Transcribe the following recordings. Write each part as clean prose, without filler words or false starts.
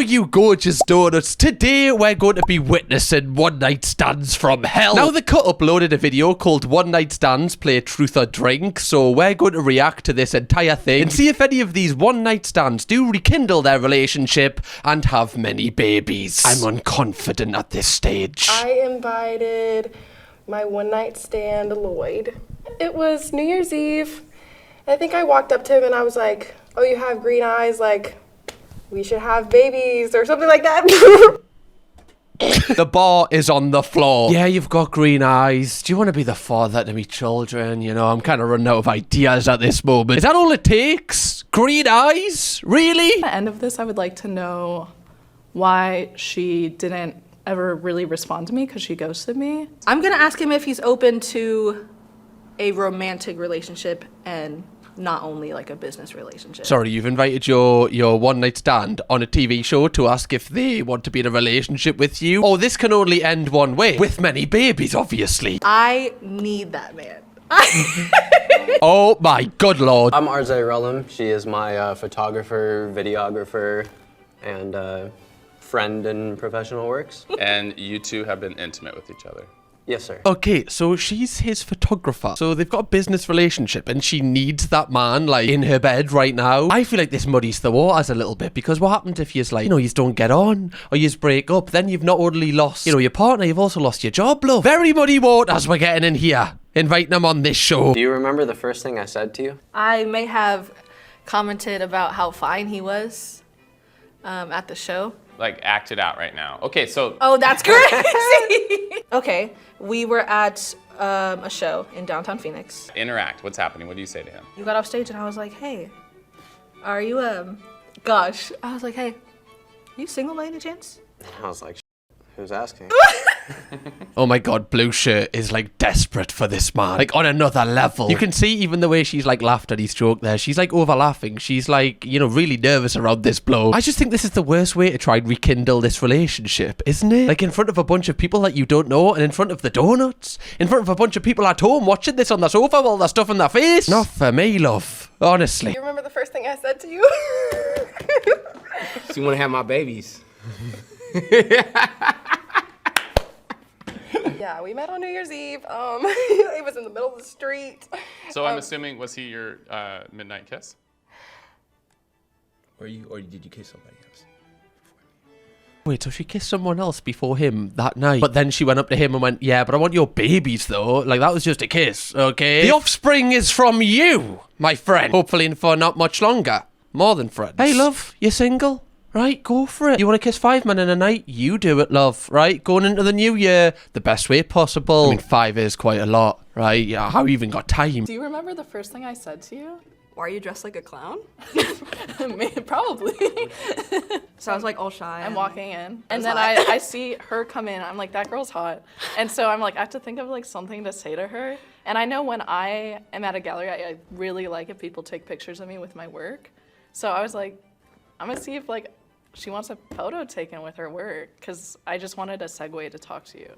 you gorgeous donuts. Today we're going to be witnessing one night stands from hell. Now the Cut uploaded a video called One Night Stands Play Truth or Drink, so we're going to react to this entire thing and see if any of these one night stands do rekindle their relationship and have many babies. I'm unconfident at this stage. I invited my one night stand, Lloyd. It was New Year's Eve. I think I walked up to him and I was like, oh, you have green eyes, like, we should have babies or something like that. The bar is on the floor. Yeah, you've got green eyes. Do you want to be the father to me children? You know, I'm kind of running out of ideas at this moment. Is that all it takes? Green eyes? Really? At the end of this, I would like to know why she didn't ever really respond to me, because she ghosted me. I'm gonna ask him if he's open to a romantic relationship and not only like a business relationship. Sorry, you've invited your one night stand on a TV show to ask if they want to be in a relationship with you. Oh, this can only end one way. With many babies, obviously. I need that man. Oh my good lord. I'm RJ Rellum. She is my photographer, videographer, and friend in professional works. And you two have been intimate with each other? Yes, sir. Okay, so she's his photographer. So they've got a business relationship and she needs that man, like, in her bed right now. I feel like this muddies the waters a little bit, because what happens if you's like, you know, you don't get on or you break up, then you've not only lost, you know, your partner, you've also lost your job, love. Very muddy waters we're getting in here, inviting them on this show. Do you remember the first thing I said to you? I may have commented about how fine he was at the show. Like, act it out right now. Okay, so... Oh, that's crazy! Okay, we were at a show in downtown Phoenix. Interact. What's happening? What do you say to him? You got off stage and I was like, hey, are you, gosh. I was like, hey, are you single by any chance? I was like, who's asking? Oh my god, Blue Shirt is like desperate for this man, like on another level. You can see even the way she's like laughed at his joke there. She's like over laughing. She's like, you know, really nervous around this blow. I just think this is the worst way to try and rekindle this relationship, isn't it? Like in front of a bunch of people that you don't know, and in front of the donuts, in front of a bunch of people at home watching this on the sofa while they're stuffing their face. Not for me, love. Honestly. You remember the first thing I said to you? She wanna have my babies. Yeah, we met on New Year's Eve. It was in the middle of the street. So I'm assuming, was he your midnight kiss? Or did you kiss somebody else? Wait, so she kissed someone else before him that night, but then she went up to him and went, yeah, but I want your babies though. Like, that was just a kiss, okay? The offspring is from you, my friend. Hopefully for not much longer. More than friends. Hey, love, you single? Right, go for it. You want to kiss 5 men in a night? You do it, love, right? Going into the new year, the best way possible. I mean, 5 is quite a lot, right? Yeah, how you even got time? Do you remember the first thing I said to you? Why are you dressed like a clown? Probably. So I was like all shy. I'm walking in, and then I see her come in. I'm like, that girl's hot. And so I'm like, I have to think of like something to say to her. And I know when I am at a gallery, I really like if people take pictures of me with my work. So I was like, I'm gonna see if like she wants a photo taken with her work, because I just wanted a segue to talk to you.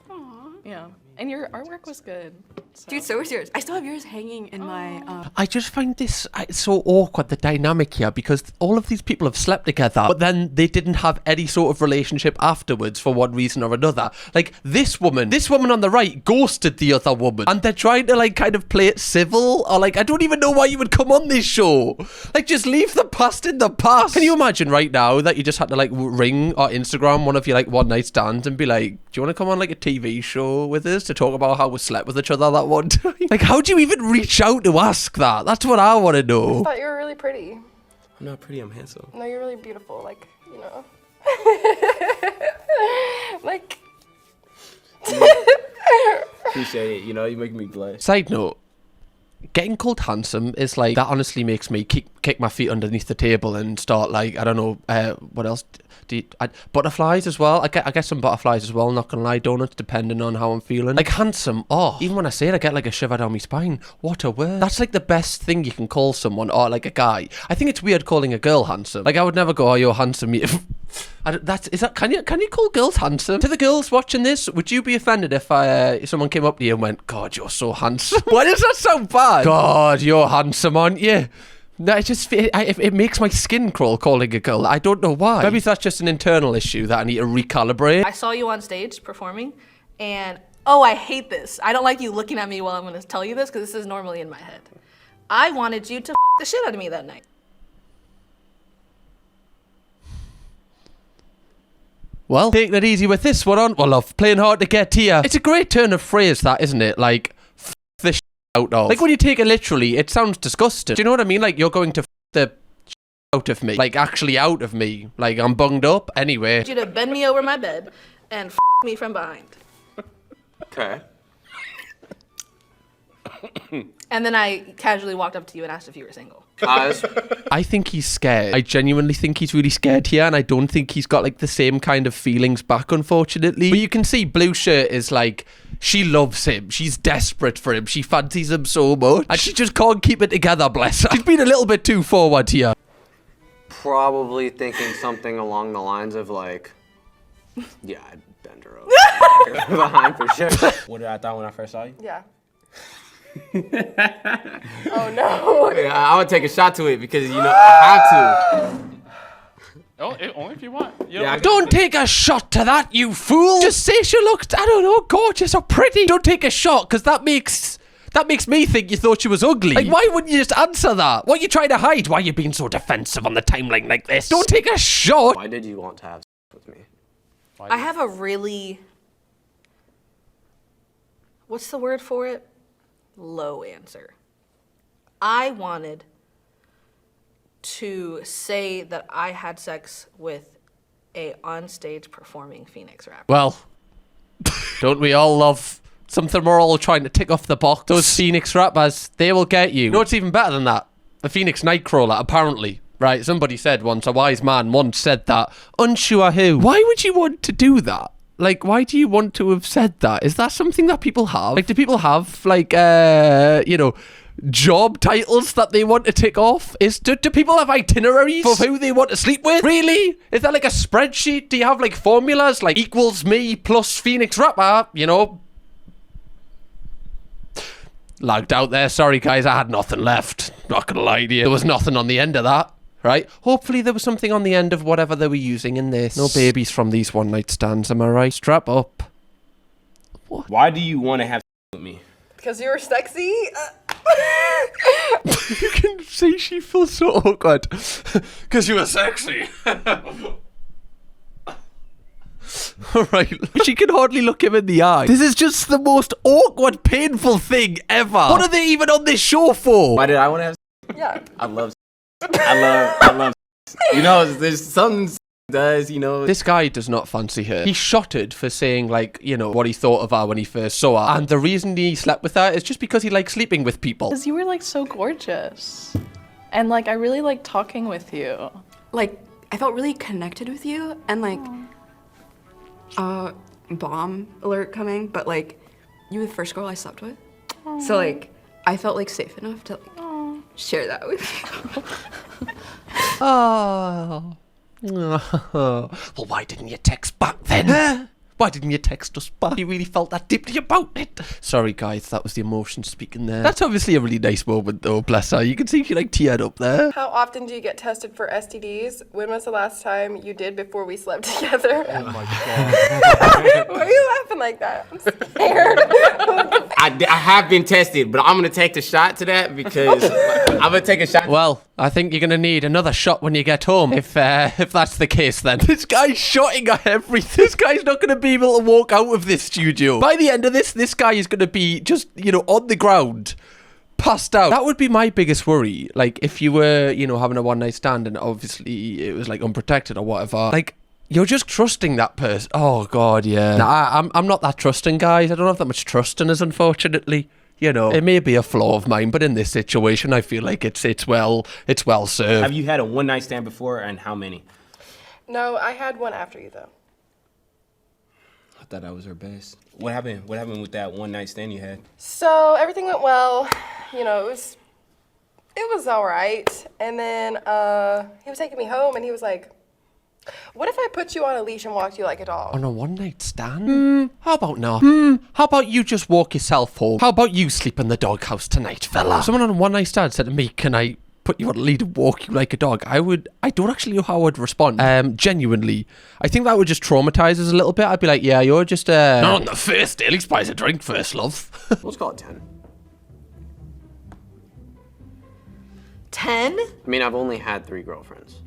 Aww. Yeah, and your artwork was good. So. Dude, so was yours. I still have yours hanging in my... I just find this so awkward, the dynamic here, because all of these people have slept together, but then they didn't have any sort of relationship afterwards for one reason or another. Like, this woman on the right ghosted the other woman, and they're trying to, like, kind of play it civil, or, like, I don't even know why you would come on this show. Like, just leave the past in the past. Can you imagine right now that you just had to, like, ring or Instagram one of your, like, one night stands and be like, do you want to come on, like, a TV show with us to talk about how we slept with each other that one time? Like, how do you even reach out to ask that? That's what I want to know. I thought you were really pretty. I'm not pretty, I'm handsome. No, you're really beautiful, like, you know. Like. Appreciate it, you know, you make me blush. Side note, getting called handsome is like, that honestly makes me kick my feet underneath the table and start like, I don't know, what else? Butterflies as well. I get some butterflies as well, not gonna lie, donuts, depending on how I'm feeling. Like, handsome, oh, even when I say it, I get like a shiver down my spine. What a word. That's like the best thing you can call someone, or like a guy. I think it's weird calling a girl handsome. Like, I would never go, oh, you're handsome. Can you call girls handsome? To the girls watching this, would you be offended if someone came up to you and went, God, you're so handsome? Why does that sound bad? God, you're handsome, aren't you? No, it makes my skin crawl calling a girl. I don't know why. Maybe that's just an internal issue that I need to recalibrate. I saw you on stage performing, and oh, I hate this. I don't like you looking at me while I'm gonna tell you this because this is normally in my head. I wanted you to the shit out of me that night. Well, taking it easy with this one on. Well, love, playing hard to get here. It's a great turn of phrase, that, isn't it? Like, the out of. Like, when you take it literally, it sounds disgusting. Do you know what I mean? Like, you're going to the out of me. Like, actually out of me. Like, I'm bunged up. Anyway. I want you to bend me over my bed and me from behind. Okay. And then I casually walked up to you and asked if you were single. I think he's scared. I genuinely think he's really scared here, and I don't think he's got like the same kind of feelings back, unfortunately. But you can see Blue Shirt is like, she loves him. She's desperate for him. She fancies him so much. And she just can't keep it together, bless her. She's been a little bit too forward here. Probably thinking something along the lines of like, yeah, I'd bend her over behind for sure. What did I thought when I first saw you? Yeah. Oh no. Yeah, I would take a shot to it because I have to. Oh, only if you want. You Yeah, Don't take a shot to that, you fool. Just say she looked, I don't know, gorgeous or pretty. Don't take a shot, because that makes me think you thought she was ugly. Like, why wouldn't you just answer that? What are you trying to hide? Why are you being so defensive on the timeline like this? Don't take a shot. Why did you want to have sex with me? I have a really, what's the word for it? Low answer. I wanted to say that I had sex with a onstage performing Phoenix rapper. Well, don't we all love something we're all trying to tick off the box? Those Phoenix rappers, they will get you. You know what's even better than that? The Phoenix Nightcrawler, apparently. Right, somebody said once, a wise man once said that. Unsure who. Why would you want to do that? Like, why do you want to have said that? Is that something that people have? Like, do people have, like, job titles that they want to tick off? Do people have itineraries of who they want to sleep with? Really? Is that like a spreadsheet? Do you have, like, formulas? Like, equals me plus Phoenix rapper, you know? Lagged out there. Sorry, guys, I had nothing left. Not gonna lie to you. There was nothing on the end of that. Right? Hopefully there was something on the end of whatever they were using in this. No babies from these one-night stands, am I right? Strap up. What? Why do you want to have with me? Because you were sexy? You can see she feels so awkward. Because you were sexy. Alright, she can hardly look him in the eye. This is just the most awkward, painful thing ever. What are they even on this show for? Why did I want to have? Yeah. I love. I love. You know, there's something does. You know, This guy does not fancy her. He shotted for saying, like, you know, what he thought of her when he first saw her. And the reason he slept with her is just because he likes sleeping with people. Because you were like so gorgeous. And like, I really like talking with you. Like, I felt really connected with you, and like, bomb alert coming, but like, you were the first girl I slept with. So like, I felt like safe enough to like, share that with you. Oh. Well, why didn't you text back then? Why didn't you text us back? You really felt that deeply about it. Sorry, guys, that was the emotion speaking there. That's obviously a really nice moment, though, bless her. You can see she, like, teared up there. How often do you get tested for STDs? When was the last time you did before we slept together? oh my god. Why are you laughing like that? I'm scared. I have been tested, but I'm gonna take the shot to that because I'm gonna take a shot. Well, I think you're going to need another shot when you get home, if that's the case, then. This guy's shotting at everything. This guy's not going to be able to walk out of this studio. By the end of this guy is going to be just, you know, on the ground, passed out. That would be my biggest worry. Like, if you were, you know, having a one-night stand and obviously it was, like, unprotected or whatever. Like, you're just trusting that person. Oh, God, yeah. Nah, I'm not that trusting, guys. I don't have that much trust in us, unfortunately. You know, it may be a flaw of mine, but in this situation, I feel like it's well served. Have you had a one night stand before, and how many? No, I had one after you, though. I thought that was her best. What happened? What happened with that one night stand you had? So everything went well. You know, it was all right. And then he was taking me home, and he was like, "What if I put you on a leash and walked you like a dog?" On a one-night stand? How about not? How about you just walk yourself home? How about you sleep in the doghouse tonight, fella? Someone on a one-night stand said to me, can I put you on a lead and walk you like a dog, I don't actually know how I would respond. Genuinely. I think that would just traumatize us a little bit. I'd be like, yeah, you're just, not on the first day, at least buy us a drink first, love. Let's call it 10. 10? I mean, I've only had 3 girlfriends.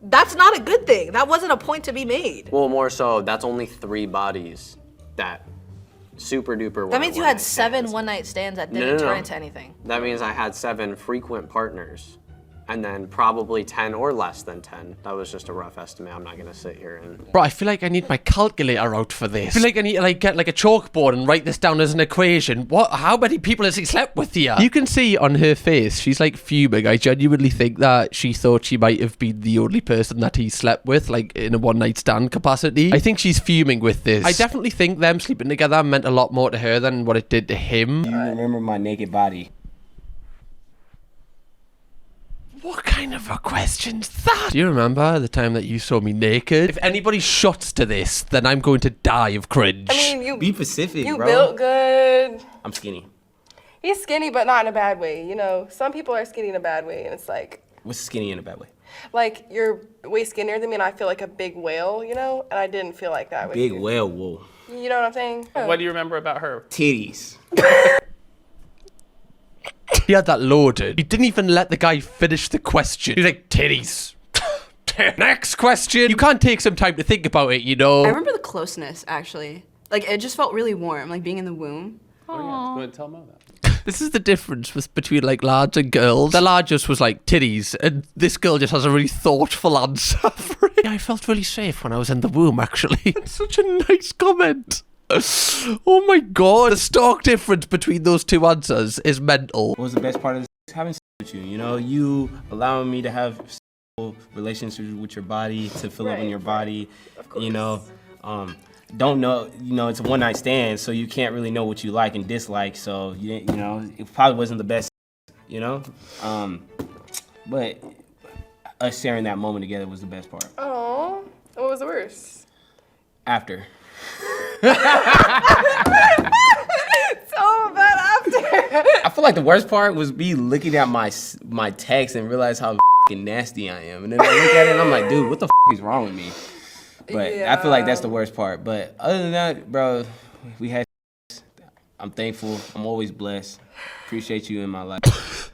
That's not a good thing. That wasn't a point to be made. Well, more so, that's only 3 bodies that super duper. That means you had 7 one-night stands that didn't turn into anything. That means I had 7 frequent partners, and then probably 10 or less than 10. That was just a rough estimate. I'm not gonna sit here and. Bro, I feel like I need my calculator out for this. I feel like I need to get a chalkboard and write this down as an equation. How many people has he slept with here? You can see on her face, she's like fuming. I genuinely think that she thought she might have been the only person that he slept with, like in a one-night stand capacity. I think she's fuming with this. I definitely think them sleeping together meant a lot more to her than what it did to him. You remember my naked body? What kind of a question's that? Do you remember the time that you saw me naked? If anybody shots to this, then I'm going to die of cringe. I mean, you Be Pacific, you bro. built good. I'm skinny. He's skinny, but not in a bad way. You know, some people are skinny in a bad way, and it's like What's skinny in a bad way? you're way skinnier than me, and I feel like a big whale, you know, and I didn't feel like that with Big you. whale, whoa. You know what I'm saying? What do you remember about her? Titties. He had that loaded. He didn't even let the guy finish the question. He's like, titties. Next question. You can't take some time to think about it, you know? I remember the closeness, actually. Like, it just felt really warm, like being in the womb. Oh, yeah. Go ahead and tell Mo that. This is the difference between like lads and girls. The lad just was like titties, and this girl just has a really thoughtful answer for it. I felt really safe when I was in the womb, actually. It's such a nice comment. Oh my god, the stark difference between those two answers is mental. What was the best part of this? Having sex with you? You know, you allowing me to have sexual relationships with your body, to fill up in your body. You know, don't know. You know, it's a one-night stand, so you can't really know what you like and dislike. So you know, it probably wasn't the best. You know, but us sharing that moment together was the best part. Oh, what was the worst? After. So bad after. I feel like the worst part was me looking at my text and realize how fucking nasty I am. And then I look at it and I'm like, dude, what the is wrong with me? But I feel like that's the worst part. But other than that, bro, we had I'm thankful. I'm always blessed. Appreciate you in my life.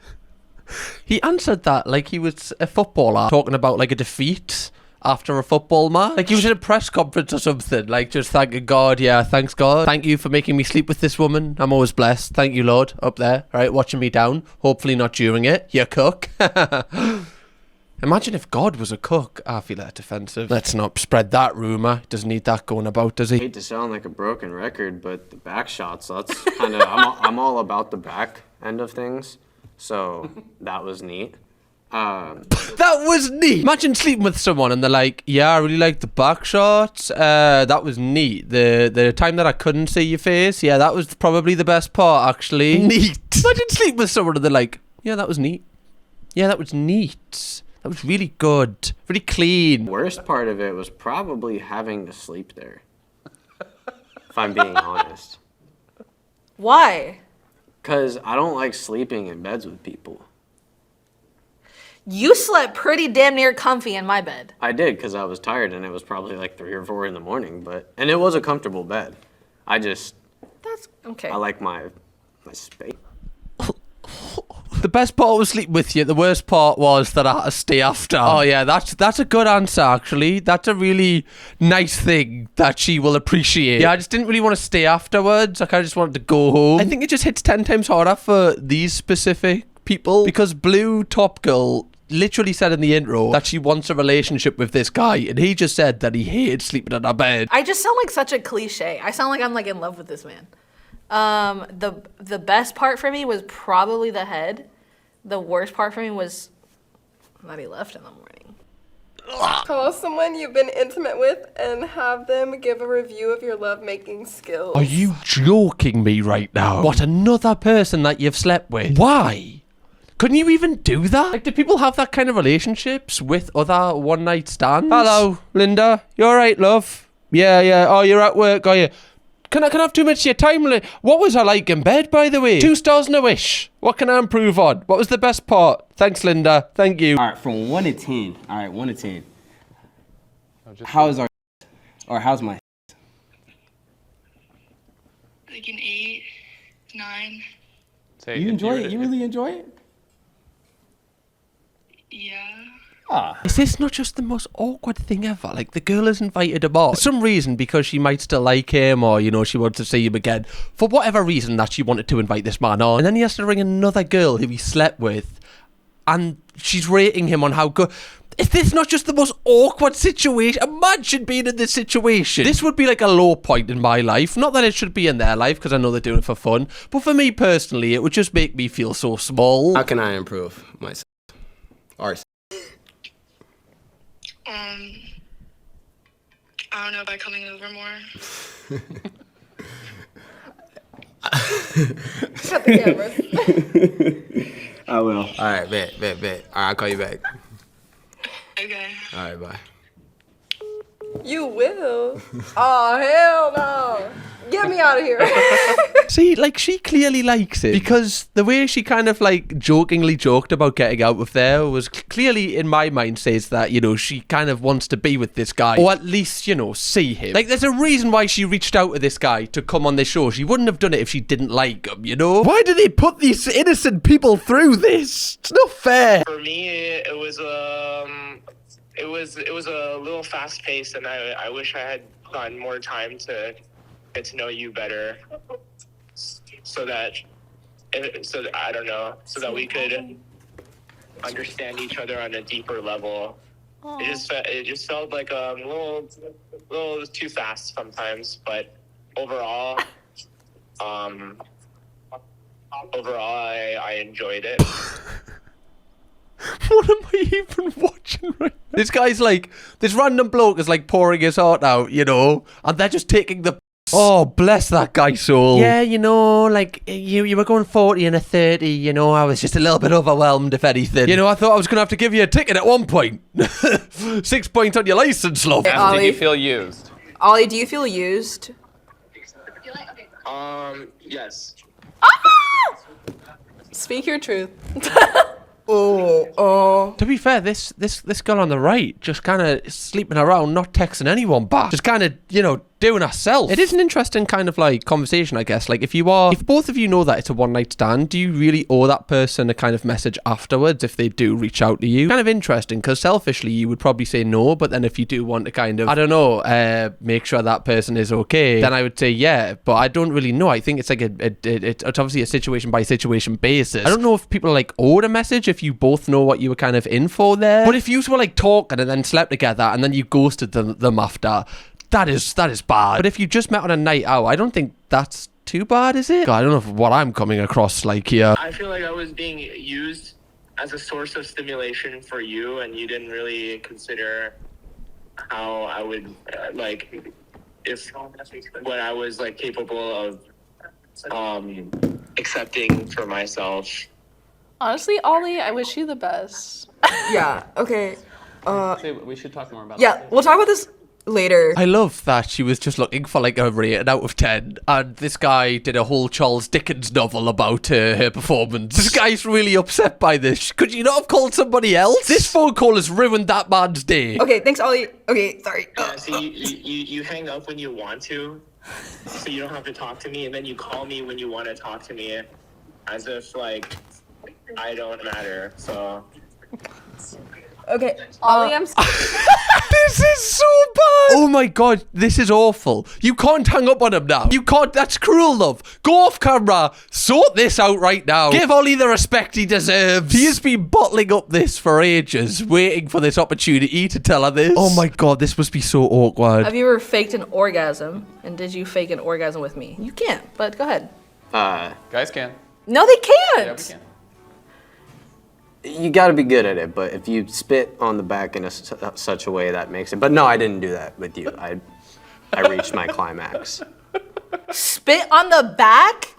He answered that like he was a footballer talking about like a defeat after a football match. Like he was in a press conference or something, like just thanking God. Yeah, thanks God. Thank you for making me sleep with this woman. I'm always blessed. Thank you, Lord, up there, right, watching me down. Hopefully not during it. You cook. Imagine if God was a cook. I feel that defensive. Let's not spread that rumour. Doesn't need that going about, does I he? hate to sound like a broken record, but the back shots, that's kind of, I'm all about the back end of things. So that was neat. That was neat. Imagine sleeping with someone and they're like, yeah, I really like the back shots. That was neat. The time that I couldn't see your face, yeah, that was probably the best part, actually. Neat. Imagine sleeping with someone and they're like, yeah, that was neat. Yeah, that was neat. That was really good. Really clean. Worst part of it was probably having to sleep there. If I'm being honest. Why? Because I don't like sleeping in beds with people. You slept pretty damn near comfy in my bed. I did because I was tired and it was probably like 3 or 4 in the morning, and it was a comfortable bed. That's okay. I like my space. The best part was sleeping with you. The worst part was that I had to stay after. Oh yeah, that's a good answer, actually. That's a really nice thing that she will appreciate. Yeah, I just didn't really want to stay afterwards. I kind of just wanted to go home. I think it just hits 10 times harder for these specific people because Blue Top Girl literally said in the intro that she wants a relationship with this guy, and he just said that he hated sleeping in her bed. I just sound like such a cliche. I sound like I'm like in love with this man. The best part for me was probably the head. The worst part for me was that he left in the morning. Call someone you've been intimate with and have them give a review of your lovemaking skills. Are you joking me right now? What, another person that you've slept with? Why? Couldn't you even do that? Like, do people have that kind of relationships with other one-night stands? Hello, Linda. You alright, love? Yeah. Oh, you're at work, are you? Can I have 2 minutes of your time? What was I like in bed, by the way? 2 stars and a wish. What can I improve on? What was the best part? Thanks, Linda. Thank you. All right, from 1 to 10. All right, 1 to 10. How's our or how's my? Like an 8, 9. Say, You enjoy it? You really enjoy it? Yeah. Ah. Is this not just the most awkward thing ever? Like, the girl has invited him on. For some reason, because she might still like him, or, you know, she wants to see him again. For whatever reason that she wanted to invite this man on. And then he has to ring another girl who he slept with. And she's rating him on how good... Is this not just the most awkward situation? Imagine being in this situation. This would be like a low point in my life. Not that it should be in their life, because I know they're doing it for fun. But for me personally, it would just make me feel so small. How can I improve myself? Ours. I don't know, by coming over more. Cut the cameras. I will. All right, bet. All right, I'll call you back. Okay. All right, bye. You will. Oh, hell no. Get me out of here. See, like, she clearly likes it, because the way she kind of, like, jokingly joked about getting out of there was clearly, in my mind, says that, you know, she kind of wants to be with this guy, or at least, you know, see him. Like, there's a reason why she reached out to this guy to come on this show. She wouldn't have done it if she didn't like him, you know? Why do they put these innocent people through this? It's not fair. For me, it was a little fast paced, and I wish I had gotten more time to get to know you better, so that I don't know, so that we could understand each other on a deeper level. It just felt like a little too fast sometimes, but overall, I enjoyed it. What am I even watching right now? This guy's like, this random bloke is like pouring his heart out, you know, and they're just taking the... Oh, bless that guy's soul. Yeah, you know, like, you were going 40 and a 30, you know, I was just a little bit overwhelmed, if anything. You know, I thought I was going to have to give you a ticket at one point. 6 points on your license, love. Did you feel used? Ollie, do you feel used? Yes. Speak your truth. To be fair, this girl on the right just kind of sleeping around, not texting anyone back, just kind of, you know, doing herself. It is an interesting kind of like conversation, I guess. Like, if both of you know that it's a one night stand, do you really owe that person a kind of message afterwards if they do reach out to you? Kind of interesting, because selfishly you would probably say no, but then if you do want to kind of, I don't know, make sure that person is okay, then I would say yeah. But I don't really know. I think it's like it's obviously a situation by situation basis. I don't know if people are like owed a message if you both know what you were kind of in for there. But if you were like talking and then slept together and then you ghosted them after, that is bad. But if you just met on a night out, I don't think that's too bad, is it? God, I don't know what I'm coming across like here. I feel like I was being used as a source of stimulation for you, and you didn't really consider how I would what I was like capable of accepting for myself. Honestly, Ollie, I wish you the best. Yeah, okay. We should talk more about Yeah, we'll talk about this later. I love that she was just looking for like a rating out of 10, and this guy did a whole Charles Dickens novel about her performance. This guy's really upset by this. Could you not have called somebody else? This phone call has ruined that man's day. Okay, thanks, Ollie. Okay, sorry. Yeah, so you hang up when you want to, so you don't have to talk to me, and then you call me when you want to talk to me, as if like I don't matter. So. Okay, Ollie, I'm This is so bad. Oh my god, this is awful. You can't hang up on him now. You can't. That's cruel, love. Go off camera. Sort this out right now. Give Ollie the respect he deserves. He has been bottling up this for ages, waiting for this opportunity to tell her this. Oh my god, this must be so awkward. Have you ever faked an orgasm? And did you fake an orgasm with me? You can't, but go ahead. Guys can. No, they can't. Yeah, we can. You got to be good at it, but if you spit on the back in such a way that makes it. But no, I didn't do that with you. I reached my climax. Spit on the back?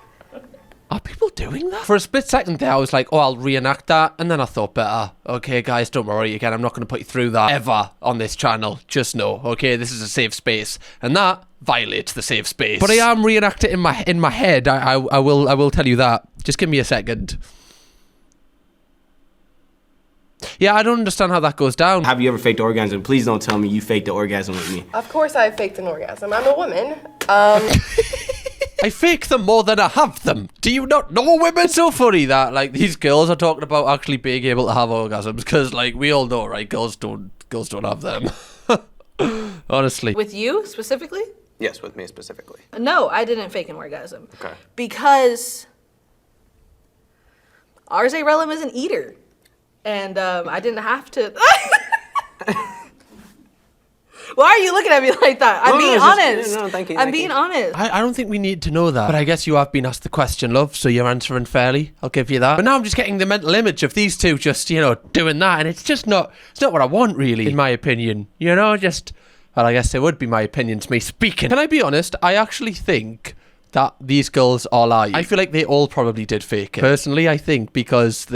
Are people doing that? For a split second there, I was like, oh, I'll reenact that. And then I thought better. Okay, guys, don't worry. Again, I'm not going to put you through that ever on this channel. Just know, okay, this is a safe space. And that violates the safe space. But I am reenacting in my head. I will tell you that. Just give me a second. Yeah, I don't understand how that goes down. Have you ever faked orgasm? Please don't tell me you faked the orgasm with me. Of course I faked an orgasm. I'm a woman. I fake them more than I have them. Do you not know women? It's so funny that like these girls are talking about actually being able to have orgasms because like we all know, right? Girls don't have them. Honestly. With you specifically? Yes, with me specifically. No, I didn't fake an orgasm. Okay. Because Ars Relum is an eater. And I didn't have to. Why are you looking at me like that? I'm being honest. No, thank you. I'm being honest. I don't think we need to know that. But I guess you have been asked the question, love, so you're answering fairly. I'll give you that. But now I'm just getting the mental image of these two just, you know, doing that. And it's just not, it's not what I want, really, in my opinion. You know, just, well, I guess it would be my opinion to me speaking. Can I be honest? I actually think that these girls are lying. I feel like they all probably did fake it. Personally, I think because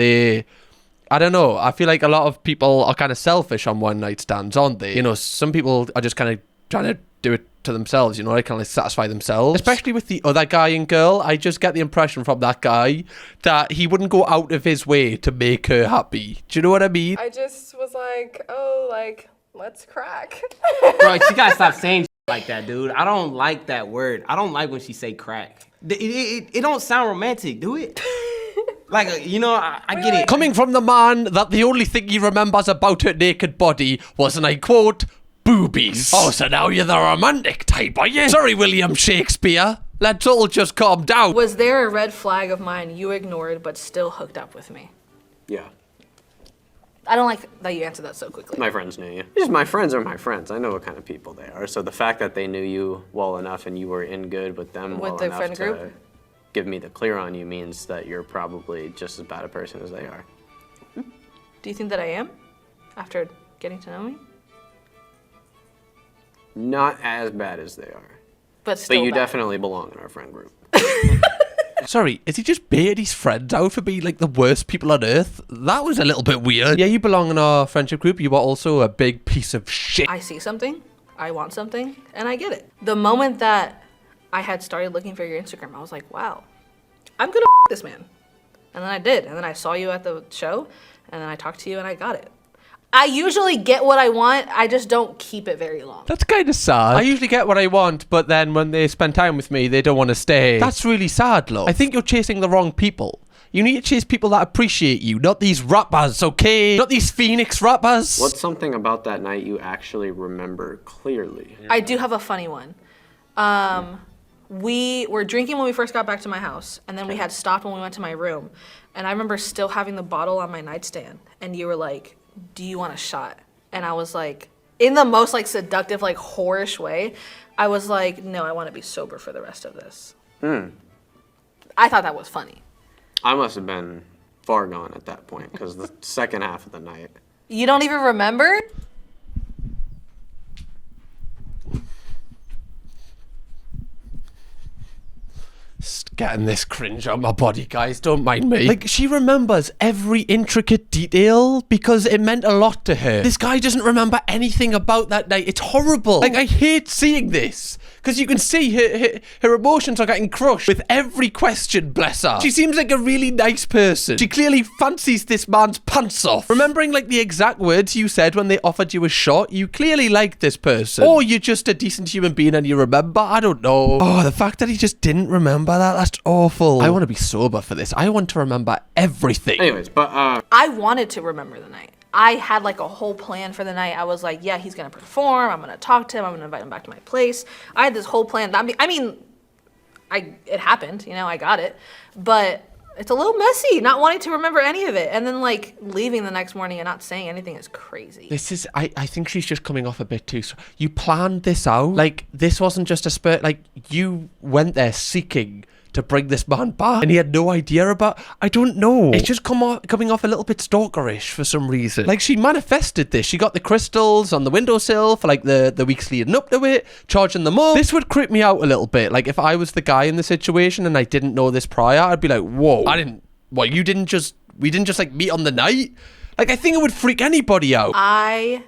I don't know. I feel like a lot of people are kind of selfish on one night stands, aren't they? You know, some people are just kind of trying to do it to themselves, you know, like kind of satisfy themselves. Especially with the other guy and girl, I just get the impression from that guy that he wouldn't go out of his way to make her happy. Do you know what I mean? I just was like, oh, like, let's crack. Bro, she gotta stop saying like that, dude. I don't like that word. I don't like when she say crack. It don't sound romantic, do it? Like, you know, I get it. Coming from the man that the only thing he remembers about her naked body was, and I quote, boobies. Oh, so now you're the romantic type, are you? Sorry, William Shakespeare. Let's all just calm down. Was there a red flag of mine you ignored but still hooked up with me? Yeah. I don't like that you answered that so quickly. My friends knew you. Just my friends are my friends. I know what kind of people they are. So the fact that they knew you well enough and you were in good with them well the enough friend to group? give me the clear on you means that you're probably just as bad a person as they are. Do you think that I am? After getting to know me? Not as bad as they are. But still But you bad. definitely belong in our friend group. Sorry, is he just baited his friends out for being like the worst people on earth? That was a little bit weird. Yeah, you belong in our friendship group. You are also a big piece of shit. I see something, I want something, and I get it. The moment that I had started looking for your Instagram, I was like, wow, I'm gonna this man. And then I did. And then I saw you at the show, and then I talked to you, and I got it. I usually get what I want, I just don't keep it very long. That's kind of sad. I usually get what I want, but then when they spend time with me, they don't want to stay. That's really sad, love. I think you're chasing the wrong people. You need to chase people that appreciate you, not these rappers, okay? Not these Phoenix rappers. What's something about that night you actually remember clearly? I do have a funny one. We were drinking when we first got back to my house, and then we had stopped when we went to my room. And I remember still having the bottle on my nightstand, and you were like, do you want a shot? And I was like, in the most like seductive, like whorish way, I was like, no, I want to be sober for the rest of this. I thought that was funny. I must have been far gone at that point, because the second half of the night. You don't even remember? Getting this cringe on my body, guys. Don't mind me. Like, she remembers every intricate detail because it meant a lot to her. This guy doesn't remember anything about that night. It's horrible. Like, I hate seeing this because you can see her emotions are getting crushed with every question, bless her. She seems like a really nice person. She clearly fancies this man's pants off. Remembering, like, the exact words you said when they offered you a shot, you clearly like this person. Or you're just a decent human being and you remember. I don't know. Oh, the fact that he just didn't remember that, that's awful. I want to be sober for this. I want to remember everything. Anyways, but I wanted to remember the night. I had like a whole plan for the night. I was like, yeah, he's gonna perform. I'm gonna talk to him. I'm gonna invite him back to my place. I had this whole plan. It happened. You know, I got it. But it's a little messy not wanting to remember any of it, and then like leaving the next morning and not saying anything is crazy. This is, I think she's just coming off a bit too. You planned this out. Like, this wasn't just a spurt. Like, you went there seeking to bring this man back, and he had no idea about. I don't know. It's just coming off a little bit stalkerish for some reason. Like, she manifested this. She got the crystals on the windowsill for like the weeks leading up to it, charging them up. This would creep me out a little bit. Like, if I was the guy in the situation and I didn't know this prior, I'd be like, whoa, we didn't just like meet on the night? Like, I think it would freak anybody out. I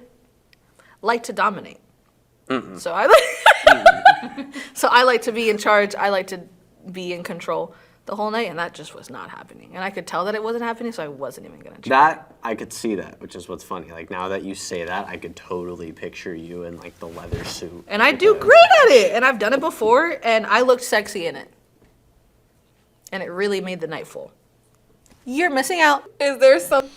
like to dominate. Mm-mm. So I like to be in charge. I like to be in control the whole night, and that just was not happening. And I could tell that it wasn't happening, so I wasn't even gonna try. That, I could see that, which is what's funny. Like, now that you say that, I could totally picture you in, like, the leather suit. And I do great at it, and I've done it before, and I looked sexy in it. And it really made the night full. You're missing out. Is there some?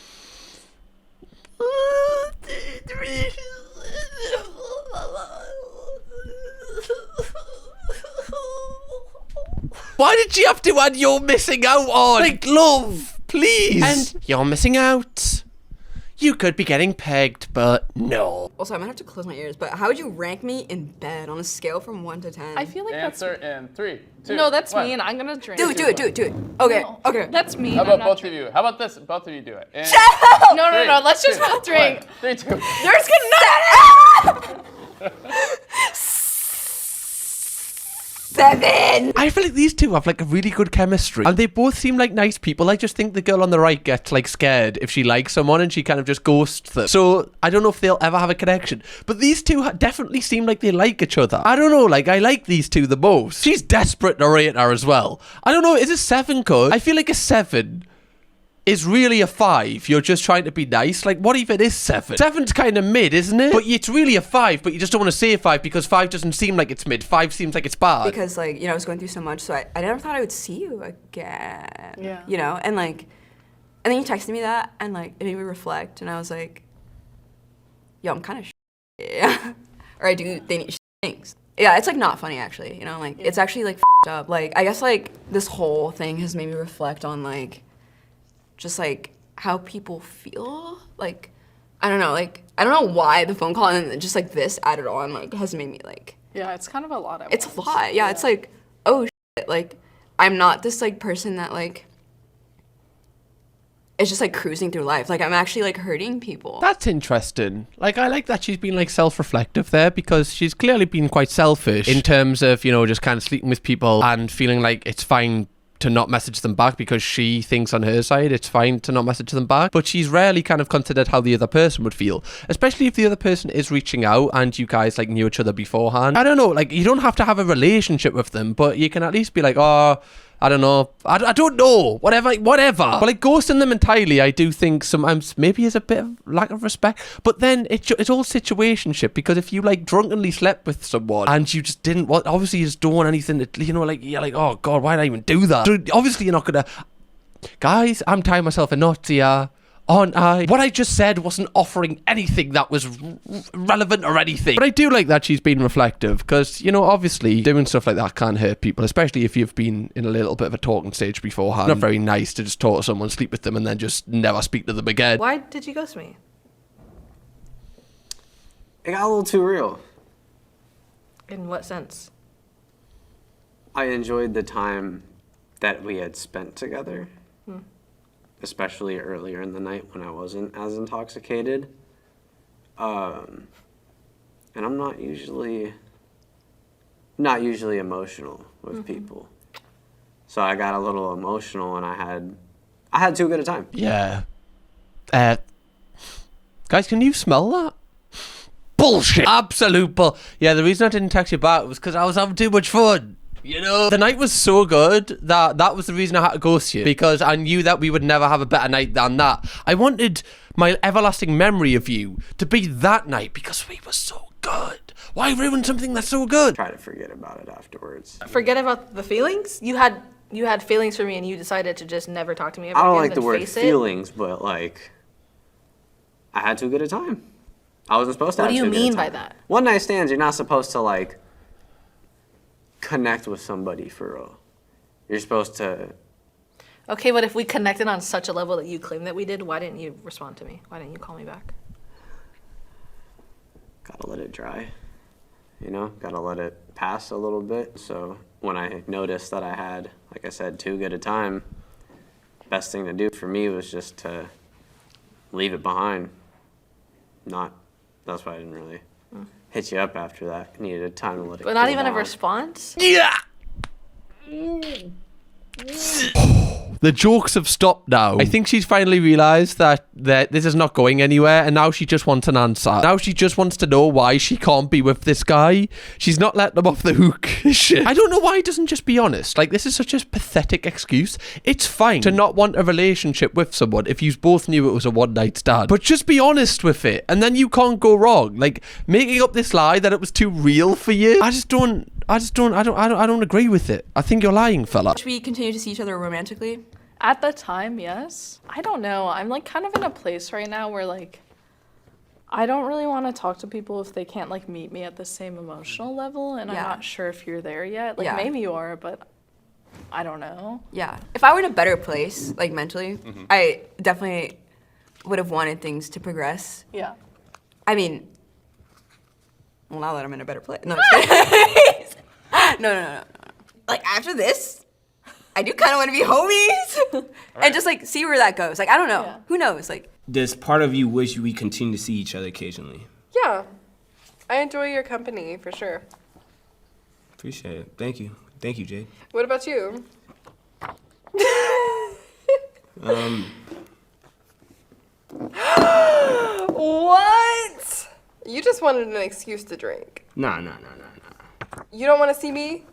Why did she have to add "you're missing out" on? Like, love, please. And you're missing out. You could be getting pegged, but no. Also, I'm gonna have to close my ears, but how would you rank me in bed on a scale from 1 to 10? I feel like Answer in 3, 2. No, that's 1. me, and I'm gonna drink. Do it. Okay, No, okay. That's me. How and I'm about not both of drinking. you? How about this? Both of you do it. And No. Let's just both drink. 3, 2. There's gonna. 7! I feel like these two have like a really good chemistry, and they both seem like nice people. I just think the girl on the right gets like scared if she likes someone and she kind of just ghosts them. So I don't know if they'll ever have a connection, but these two definitely seem like they like each other. I don't know, like, I like these two the most. She's desperate to rate her as well. I don't know, is it 7 good? I feel like a 7 is really a 5. You're just trying to be nice. Like, what if it is 7? 7's kind of mid, isn't it? But it's really a 5, but you just don't want to say 5 because 5 doesn't seem like it's mid. 5 seems like it's bad. Because, like, I was going through so much, so I never thought I would see you again. Yeah. And, like, and then you texted me that, and, like, it made me reflect, and I was like, yo, I'm kind of yeah. Or I do things. Yeah, it's, like, not funny, actually, like, it's actually, like, up. Like, I guess, like, this whole thing has made me reflect on, like, just like how people feel. Like, I don't know, like, I don't know why the phone call and just like this added on like has made me like, Yeah, it's kind of a lot. it's a lot. Yeah, it's like, oh shit, like I'm not this like person that like is just like cruising through life. Like, I'm actually like hurting people. That's interesting. Like, I like that she's been like self-reflective there, because she's clearly been quite selfish in terms of, just kind of sleeping with people and feeling like it's fine to not message them back because she thinks on her side it's fine to not message them back. But she's rarely kind of considered how the other person would feel, especially if the other person is reaching out and you guys like knew each other beforehand. I don't know, like, you don't have to have a relationship with them, but you can at least be like, oh, I don't know. I don't know. Whatever. But like, ghosting them entirely, I do think sometimes maybe is a bit of lack of respect. But then it's all situationship, because if you like drunkenly slept with someone and you just didn't want, obviously you just don't want anything to, like, you're like, oh God, why did I even do that? So obviously you're not gonna, guys, I'm tying myself a knot here. Aren't I? What I just said wasn't offering anything that was relevant or anything. But I do like that she's been reflective, because, obviously doing stuff like that can hurt people, especially if you've been in a little bit of a talking stage beforehand. Not very nice to just talk to someone, sleep with them, and then just never speak to them again. Why did you ghost me? It got a little too real. In what sense? I enjoyed the time that we had spent together. Especially earlier in the night when I wasn't as intoxicated. And I'm not usually emotional with people. So I got a little emotional, and I had too good a time. Yeah. Guys, can you smell that? Bullshit. Absolute bull. Yeah, the reason I didn't text you back was because I was having too much fun. The night was so good that was the reason I had to ghost you, because I knew that we would never have a better night than that. I wanted my everlasting memory of you to be that night, because we were so good. Why ruin something that's so good? Try to forget about it afterwards. Forget about the feelings? You had feelings for me, and you decided to just never talk to me ever I don't again, like the then word face it? feelings, but like, I had too good a time. I wasn't supposed to What have do you too good a mean by time. that? One night stands, you're not supposed to like connect with somebody for real. You're supposed to. Okay, but if we connected on such a level that you claim that we did, why didn't you respond to me? Why didn't you call me back? Gotta let it dry. you know, gotta let it pass a little bit. So when I noticed that I had, like I said, too good a time, best thing to do for me was just to leave it behind. That's why I didn't really hit you up after that. I needed time to let it But not cool even a down. response? Yeah. The jokes have stopped now. I think she's finally realised that this is not going anywhere, and now she just wants an answer. Now she just wants to know why she can't be with this guy. She's not letting him off the hook. Shit. I don't know why he doesn't just be honest. Like, this is such a pathetic excuse. It's fine to not want a relationship with someone if you both knew it was a one-night stand. But just be honest with it, and then you can't go wrong. Like, making up this lie that it was too real for you, I don't agree with it. I think you're lying, fella. Should we continue to see each other romantically? At the time, yes. I don't know. I'm like kind of in a place right now where like I don't really want to talk to people if they can't like meet me at the same emotional level, and Yeah. I'm not sure if you're there yet. Like Yeah. maybe you are, but I don't know. Yeah. If I were in a better place, like mentally, I definitely would have wanted things to progress. Yeah. I mean, well, now that I'm in a better place. No, I'm just kidding. No. Like, after this, I do kind of want to be homies. And just, like, see where that goes. Like, I don't know. Yeah. Who knows? Like, Does part of you wish we continue to see each other occasionally? Yeah. I enjoy your company for sure. Appreciate it. Thank you. Thank you, Jade. What about you? What? You just wanted an excuse to drink. Nah. You don't want to see me?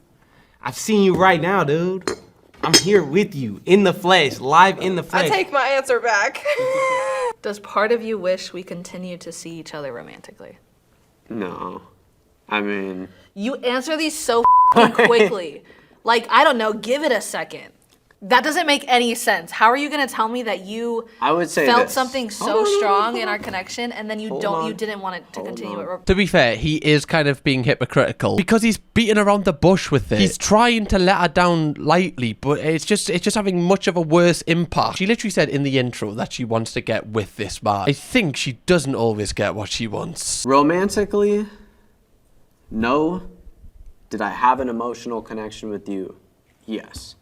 I've seen you right now, dude. I'm here with you, in the flesh, live in the I flesh. take my answer back. Does part of you wish we continue to see each other romantically? No. I mean, You answer these so quickly. Like, I don't know, give it a second. That doesn't make any sense. How are you gonna tell me that you I would say felt this. something so strong in our connection and then you didn't want it to continue it? To be fair, he is kind of being hypocritical because he's beating around the bush with it. He's trying to let her down lightly, but it's just having much of a worse impact. She literally said in the intro that she wants to get with this man. I think she doesn't always get what she wants. romantically, no. Did I have an emotional connection with you? Yes.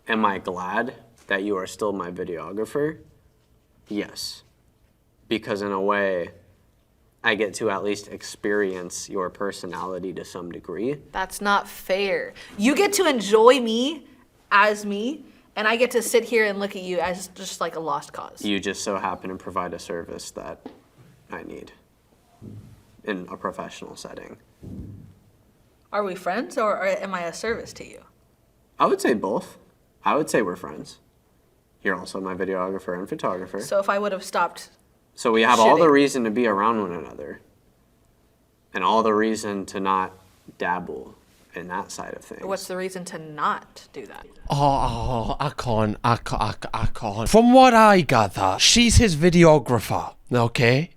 Am I glad that you are still my videographer? Yes. Because in a way, I get to at least experience your personality to some degree. That's not fair. You get to enjoy me as me, and I get to sit here and look at you as just like a lost cause. You just so happen to provide a service that I need in a professional setting. Are we friends or am I a service to you? I would say both. I would say we're friends. You're also my videographer and photographer. So if I would have stopped, So we have all the Shitting. reason to be around one another and all the reason to not dabble in that side of things. what's the reason to not do that? Oh, I can't. From what I gather, she's his videographer, okay?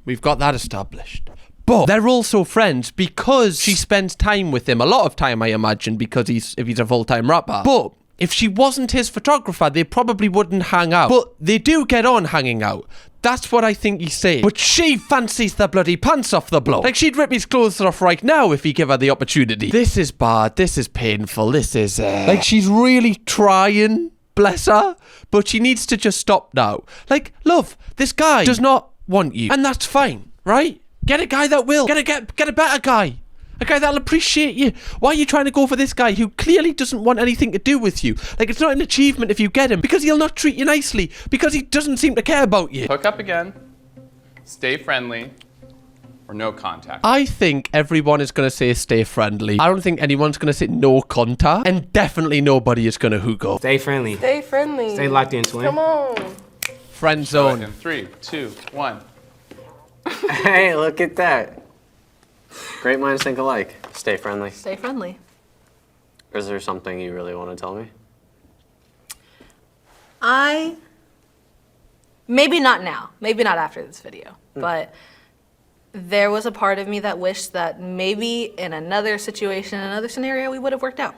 We've got that established. But they're also friends because she spends time with him. A lot of time, I imagine, because if he's a full-time rapper. But if she wasn't his photographer, they probably wouldn't hang out. But they do get on hanging out. That's what I think he's saying. But she fancies the bloody pants off the bloke. Like, she'd rip his clothes off right now if he gave her the opportunity. This is bad. This is painful. This is... Like, she's really trying, bless her. But she needs to just stop now. Like, love, this guy does not want you. And that's fine, right? Get a guy that will. Get a better guy. A guy that'll appreciate you. Why are you trying to go for this guy who clearly doesn't want anything to do with you? Like, it's not an achievement if you get him, because he'll not treat you nicely, because he doesn't seem to care about you. Hook up again, stay friendly, or no contact. I think everyone is going to say stay friendly. I don't think anyone's going to say no contact, and definitely nobody is going to hook up. Stay friendly. Stay friendly. Stay locked in, twin. Come on. Friend In zone. 3, 2, 1. Hey, look at that. Great minds think alike. Stay friendly. Stay friendly. Is there something you really want to tell me? Maybe not now, maybe not after this video, but there was a part of me that wished that maybe in another situation, another scenario, we would have worked out.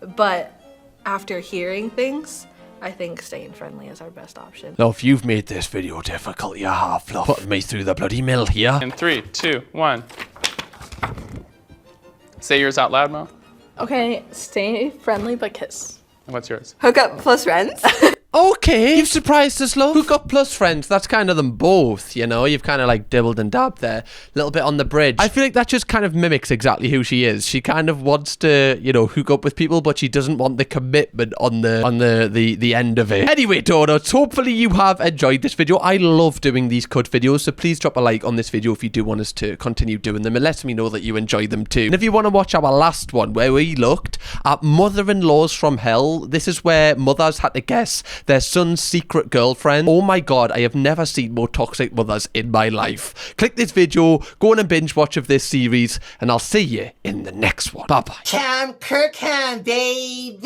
But after hearing things, I think staying friendly is our best option. Love, you've made this video difficult, you have, love. Putting me through the bloody mill here. In 3, 2, 1. Say yours out loud, Mo. Okay, stay friendly but kiss. What's yours? Hook up plus friends. Okay, you've surprised us, love. Hook up plus friends, that's kind of them both, you know? You've kind of like dibbled and dabbed there, a little bit on the bridge. I feel like that just kind of mimics exactly who she is. She kind of wants to, you know, hook up with people, but she doesn't want the commitment on the end of it. Anyway, donuts, hopefully you have enjoyed this video. I love doing these cut videos, so please drop a like on this video if you do want us to continue doing them. It lets me know that you enjoy them too. And if you want to watch our last one, where we looked at mother-in-laws from hell, this is where mothers had to guess their son's secret girlfriend. Oh my god, I have never seen more toxic mothers in my life. Click this video, go on a binge watch of this series, and I'll see you in the next one. Bye bye. Cam Kirkham, baby.